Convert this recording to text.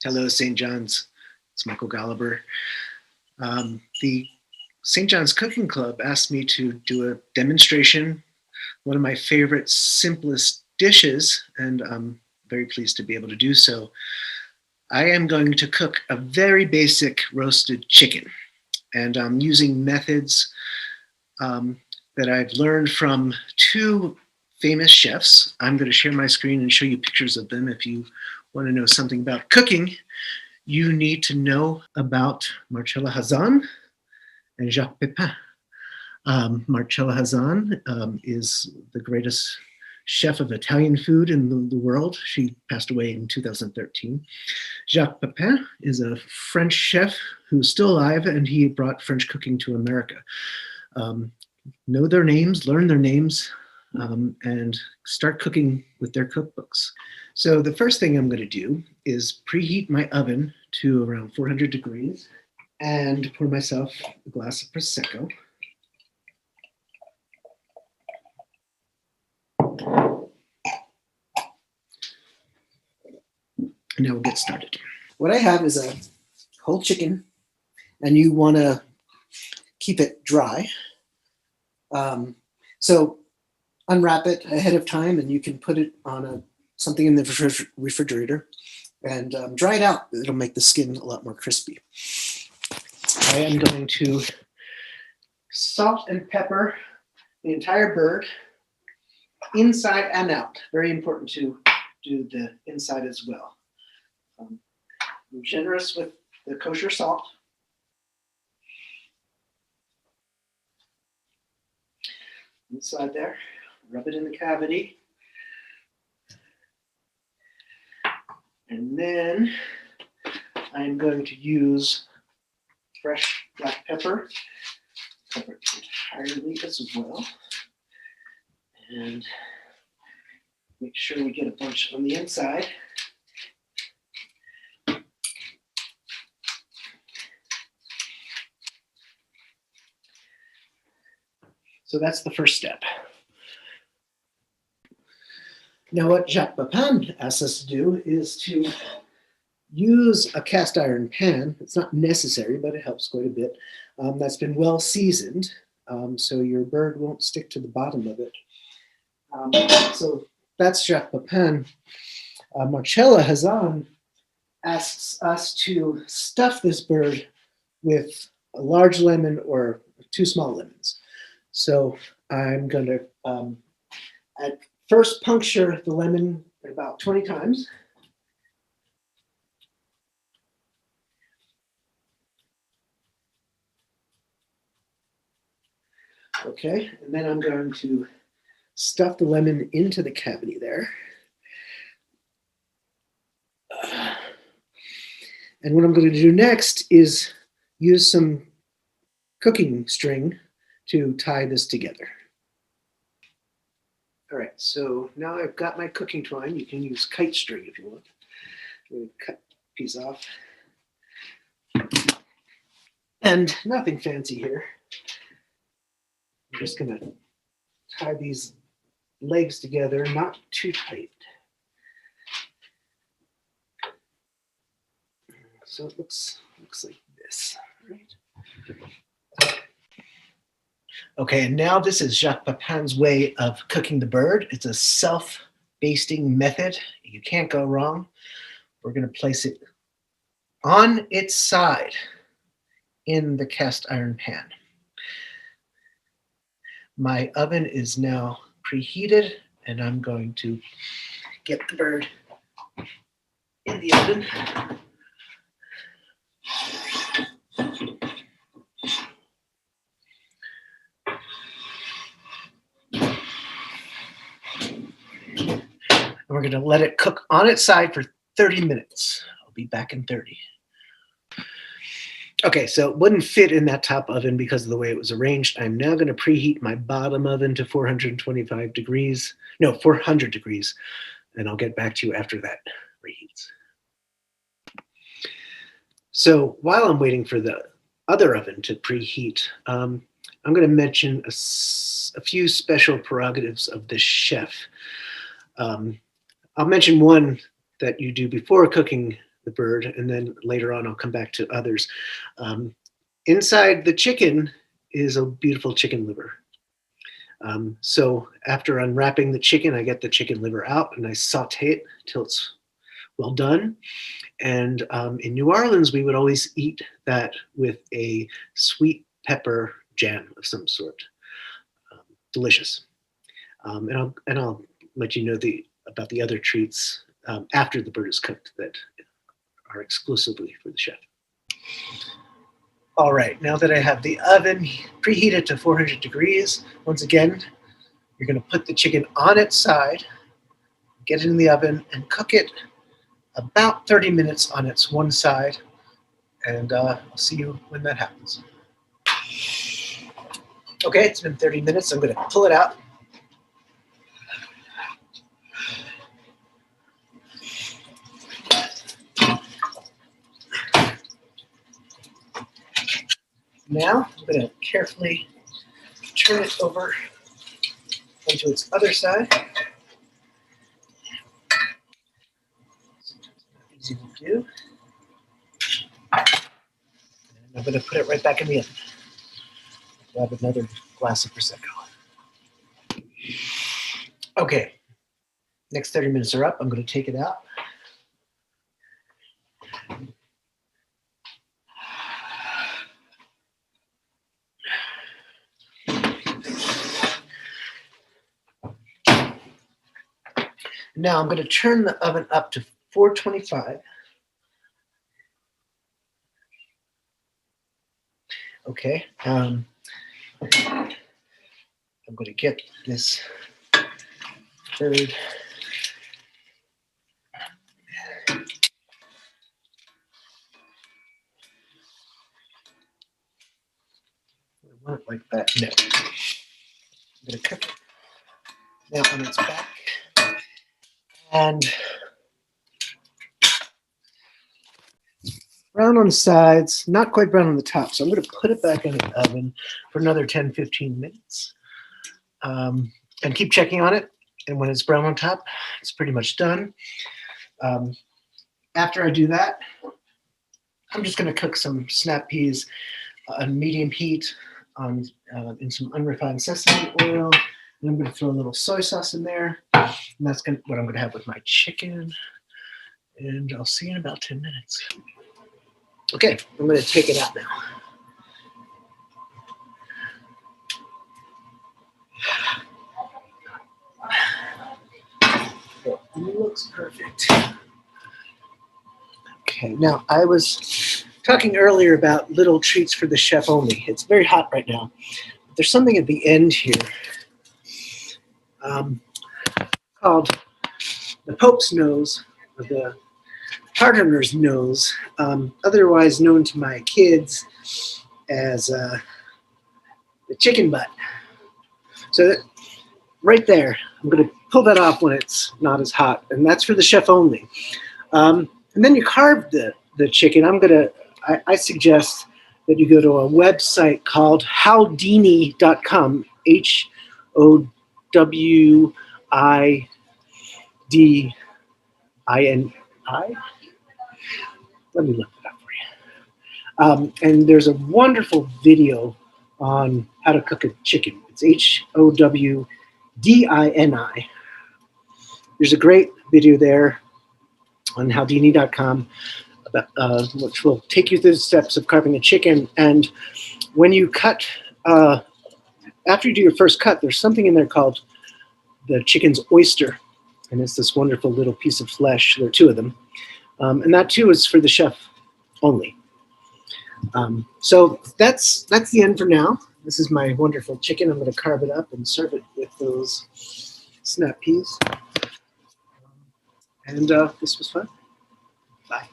Hello, St. John's. It's Michael Golluber. The St. John's Cooking Club asked me to do a demonstration, one of my favorite, simplest dishes, and I'm very pleased to be able to do so. I am going to cook a very basic roasted chicken, and I'm using methods um, that I've learned from two famous chefs. I'm going to share my screen and show you pictures of them. If you want to know something about cooking, you need to know about Marcella Hazan and Jacques Pepin. Marcella Hazan is the greatest chef of Italian food in the world. She passed away in 2013. Jacques Pepin is a French chef who's still alive, and he brought French cooking to America. Um, know their names, learn their names, and start cooking with their cookbooks. So the first thing I'm going to do is preheat my oven to around 400 degrees and pour myself a glass of Prosecco. And now we'll get started. What I have is a whole chicken, and you want to keep it dry. So unwrap it ahead of time, and you can put it on something in the refrigerator and dry it out. It'll make the skin a lot more crispy. I am going to salt and pepper the entire bird, inside and out. Very important to do the inside as well. I'm generous with the kosher salt. Inside there, rub it in the cavity. And then I'm going to use fresh black pepper. Cover it entirely as well. And make sure we get a bunch on the inside. So that's the first step. Now what Jacques Pepin asks us to do is to use a cast iron pan. It's not necessary, but it helps quite a bit. That's been well seasoned, so your bird won't stick to the bottom of it. So that's Jacques Pepin. Marcella Hazan asks us to stuff this bird with a large lemon or 2 small lemons. So I'm going to at first puncture the lemon about 20 times. Okay, and then I'm going to stuff the lemon into the cavity there. And what I'm going to do next is use some cooking string to tie this together. All right, so now I've got my cooking twine. You can use kite string if you want. I'm going to cut a piece off. And nothing fancy here. I'm just going to tie these legs together, not too tight. So it looks like this, right? Okay, and now this is Jacques Pepin's way of cooking the bird. It's a self-basting method. You can't go wrong. We're going to place it on its side in the cast iron pan. My oven is now preheated, and I'm going to get the bird in the oven. And we're going to let it cook on its side for 30 minutes. I'll be back in 30. Okay, so it wouldn't fit in that top oven because of the way it was arranged. I'm now going to preheat my bottom oven to 400 degrees, and I'll get back to you after that reheats. So while I'm waiting for the other oven to preheat, I'm going to mention a few special prerogatives of this chef. I'll mention one that you do before cooking the bird, and then later on I'll come back to others. Inside the chicken is a beautiful chicken liver. So after unwrapping the chicken, I get the chicken liver out and I saute it till it's well done. And in New Orleans, we would always eat that with a sweet pepper jam of some sort. Delicious. And I'll let you know about the other treats after the bird is cooked that are exclusively for the chef. All right, now that I have the oven preheated to 400 degrees, once again, you're going to put the chicken on its side, get it in the oven, and cook it about 30 minutes on its one side. And I'll see you when that happens. Okay, it's been 30 minutes. I'm going to pull it out. Now I'm going to carefully turn it over onto its other side. Sometimes not easy to do. And I'm going to put it right back in the oven. Grab another glass of Prosecco. Okay, next 30 minutes are up. I'm going to take it out. Now I'm going to turn the oven up to 425. Okay. I'm going to get this bird. I want it like that. No. I'm going to cook it now on its back. And brown on the sides, not quite brown on the top. So I'm going to put it back in the oven for another 10, 15 minutes. And keep checking on it. And when it's brown on top, it's pretty much done. After I do that, I'm just going to cook some snap peas on medium heat in some unrefined sesame oil. And I'm going to throw a little soy sauce in there. And that's what I'm going to have with my chicken. And I'll see you in about 10 minutes. Okay, I'm going to take it out now. It looks perfect. Okay, now I was talking earlier about little treats for the chef only. It's very hot right now. But there's something at the end here called the Pope's nose, or the Tartaner's nose, otherwise known to my kids as the chicken butt. So right there, I'm going to pull that off when it's not as hot, and that's for the chef only. And then you carve the chicken. I suggest that you go to a website called howdini.com, HOWIDINI. Let me look it up for you. And there's a wonderful video on how to cook a chicken. It's HOWDINI. There's a great video there on howdini.com which will take you through the steps of carving a chicken. And when you cut, after you do your first cut, there's something in there called the chicken's oyster. And it's this wonderful little piece of flesh. There are two of them. And that too is for the chef only. So that's the end for now. This is my wonderful chicken. I'm going to carve it up and serve it with those snap peas. And this was fun. Bye.